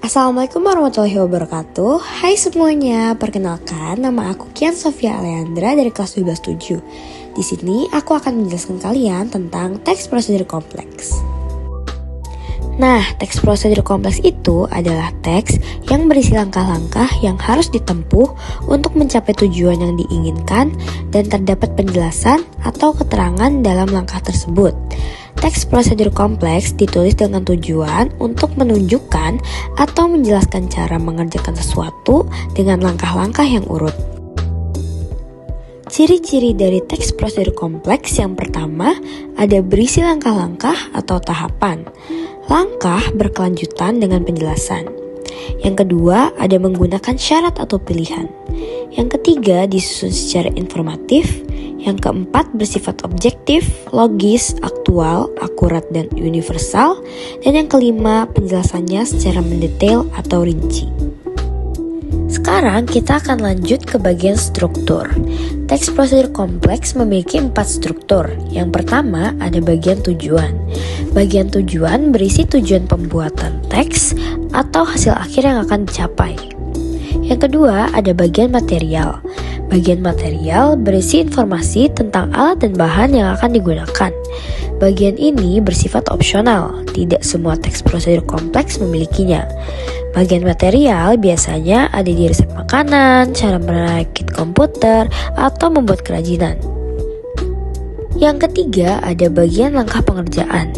Assalamualaikum warahmatullahi wabarakatuh. Hai semuanya, perkenalkan nama aku Kian Sofia Aleandra dari kelas 127. Di sini aku akan menjelaskan kalian tentang teks prosedur kompleks. Nah, teks prosedur kompleks itu adalah teks yang berisi langkah-langkah yang harus ditempuh untuk mencapai tujuan yang diinginkan dan terdapat penjelasan atau keterangan dalam langkah tersebut. Teks prosedur kompleks ditulis dengan tujuan untuk menunjukkan atau menjelaskan cara mengerjakan sesuatu dengan langkah-langkah yang urut. Ciri-ciri dari teks prosedur kompleks yang pertama ada berisi langkah-langkah atau tahapan. Langkah berkelanjutan dengan penjelasan. Yang kedua ada menggunakan syarat atau pilihan. Yang ketiga disusun secara informatif. Yang keempat bersifat objektif, logis, aktual, akurat, dan universal. Dan yang kelima penjelasannya secara mendetail atau rinci. Sekarang kita akan lanjut ke bagian struktur. Teks prosedur kompleks memiliki 4 struktur. Yang pertama ada bagian tujuan. Bagian tujuan berisi tujuan pembuatan teks atau hasil akhir yang akan dicapai. Yang kedua ada bagian material. Bagian material berisi informasi tentang alat dan bahan yang akan digunakan. Bagian ini bersifat opsional, tidak semua teks prosedur kompleks memilikinya. Bagian material biasanya ada di resep makanan, cara merakit komputer, atau membuat kerajinan. Yang ketiga ada bagian langkah pengerjaan.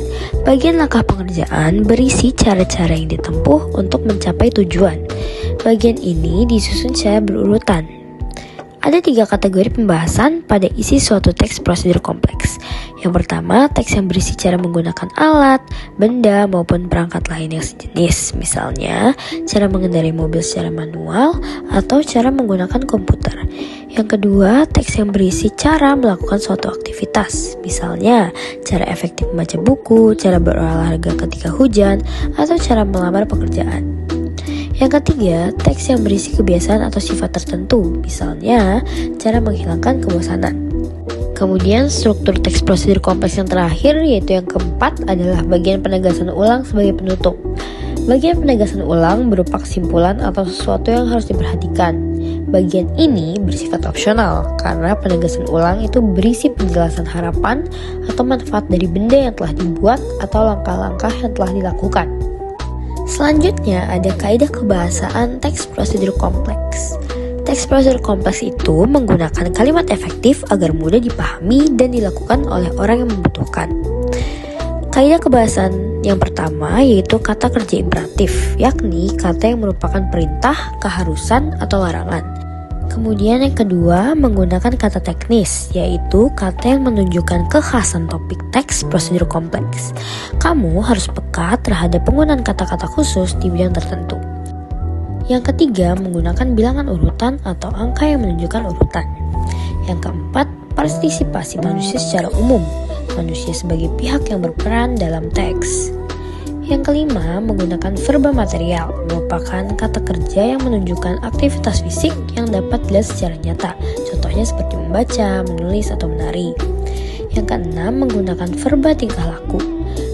Bagian langkah pengerjaan berisi cara-cara yang ditempuh untuk mencapai tujuan. Bagian ini disusun secara berurutan. Ada 3 kategori pembahasan pada isi suatu teks prosedur kompleks. Yang pertama, teks yang berisi cara menggunakan alat, benda, maupun perangkat lain yang sejenis. Misalnya, cara mengendarai mobil secara manual atau cara menggunakan komputer. Yang kedua, teks yang berisi cara melakukan suatu aktivitas. Misalnya, cara efektif membaca buku, cara berolahraga ketika hujan, atau cara melamar pekerjaan. Yang ketiga, teks yang berisi kebiasaan atau sifat tertentu, misalnya cara menghilangkan kebosanan. Kemudian struktur teks prosedur kompleks yang terakhir, yaitu yang keempat adalah bagian penegasan ulang sebagai penutup. Bagian penegasan ulang berupa kesimpulan atau sesuatu yang harus diperhatikan. Bagian ini bersifat opsional karena penegasan ulang itu berisi penjelasan harapan atau manfaat dari benda yang telah dibuat atau langkah-langkah yang telah dilakukan. Selanjutnya ada kaidah kebahasaan teks prosedur kompleks. Teks prosedur kompleks itu menggunakan kalimat efektif agar mudah dipahami dan dilakukan oleh orang yang membutuhkan. Kaidah kebahasaan yang pertama yaitu kata kerja imperatif, yakni kata yang merupakan perintah, keharusan, atau larangan. Kemudian yang kedua menggunakan kata teknis, yaitu kata yang menunjukkan kekhasan topik teks prosedur kompleks. Kamu harus peka terhadap penggunaan kata-kata khusus di bidang tertentu. Yang ketiga menggunakan bilangan urutan atau angka yang menunjukkan urutan. Yang keempat partisipasi manusia secara umum, manusia sebagai pihak yang berperan dalam teks. Yang kelima, menggunakan verba material, merupakan kata kerja yang menunjukkan aktivitas fisik yang dapat dilihat secara nyata, contohnya seperti membaca, menulis, atau menari. Yang keenam, menggunakan verba tingkah laku,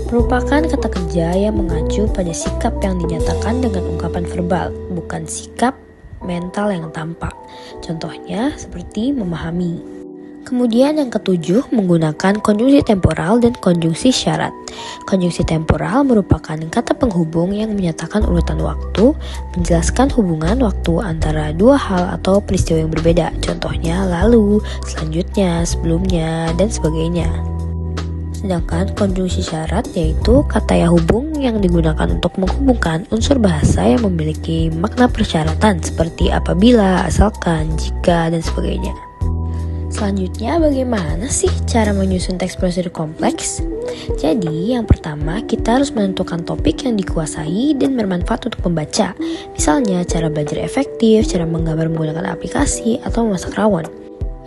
merupakan kata kerja yang mengacu pada sikap yang dinyatakan dengan ungkapan verbal, bukan sikap mental yang tampak, contohnya seperti memahami. Kemudian yang ketujuh menggunakan konjungsi temporal dan konjungsi syarat. Konjungsi temporal merupakan kata penghubung yang menyatakan urutan waktu, menjelaskan hubungan waktu antara dua hal atau peristiwa yang berbeda, contohnya lalu, selanjutnya, sebelumnya, dan sebagainya. Sedangkan konjungsi syarat yaitu kata ya hubung yang digunakan untuk menghubungkan unsur bahasa yang memiliki makna persyaratan seperti apabila, asalkan, jika, dan sebagainya. Selanjutnya, bagaimana sih cara menyusun teks prosedur kompleks? Jadi, yang pertama kita harus menentukan topik yang dikuasai dan bermanfaat untuk pembaca. Misalnya, cara belajar efektif, cara menggambar menggunakan aplikasi, atau memasak rawon.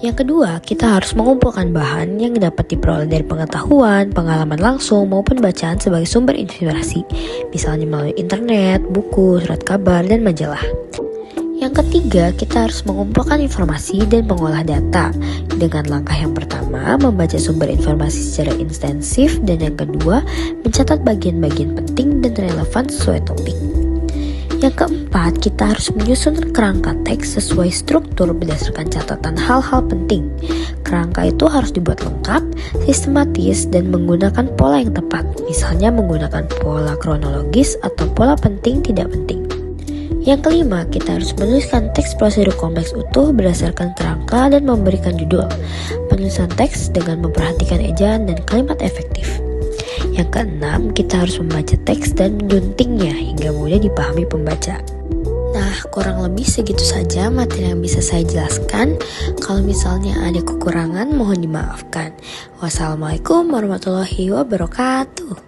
Yang kedua, kita harus mengumpulkan bahan yang dapat diperoleh dari pengetahuan, pengalaman langsung, maupun bacaan sebagai sumber inspirasi. Misalnya melalui internet, buku, surat kabar, dan majalah. Yang ketiga, kita harus mengumpulkan informasi dan mengolah data. Dengan langkah yang pertama, membaca sumber informasi secara intensif, dan yang kedua, mencatat bagian-bagian penting dan relevan sesuai topik. Yang keempat, kita harus menyusun kerangka teks sesuai struktur berdasarkan catatan hal-hal penting. Kerangka itu harus dibuat lengkap, sistematis, dan menggunakan pola yang tepat. Misalnya menggunakan pola kronologis atau pola penting tidak penting. Yang kelima, kita harus menuliskan teks prosedur kompleks utuh berdasarkan kerangka dan memberikan judul. Penulisan teks dengan memperhatikan ejaan dan kalimat efektif. Yang keenam, kita harus membaca teks dan menjuntingnya hingga mudah dipahami pembaca. Nah, kurang lebih segitu saja materi yang bisa saya jelaskan. Kalau misalnya ada kekurangan, mohon dimaafkan. Wassalamualaikum warahmatullahi wabarakatuh.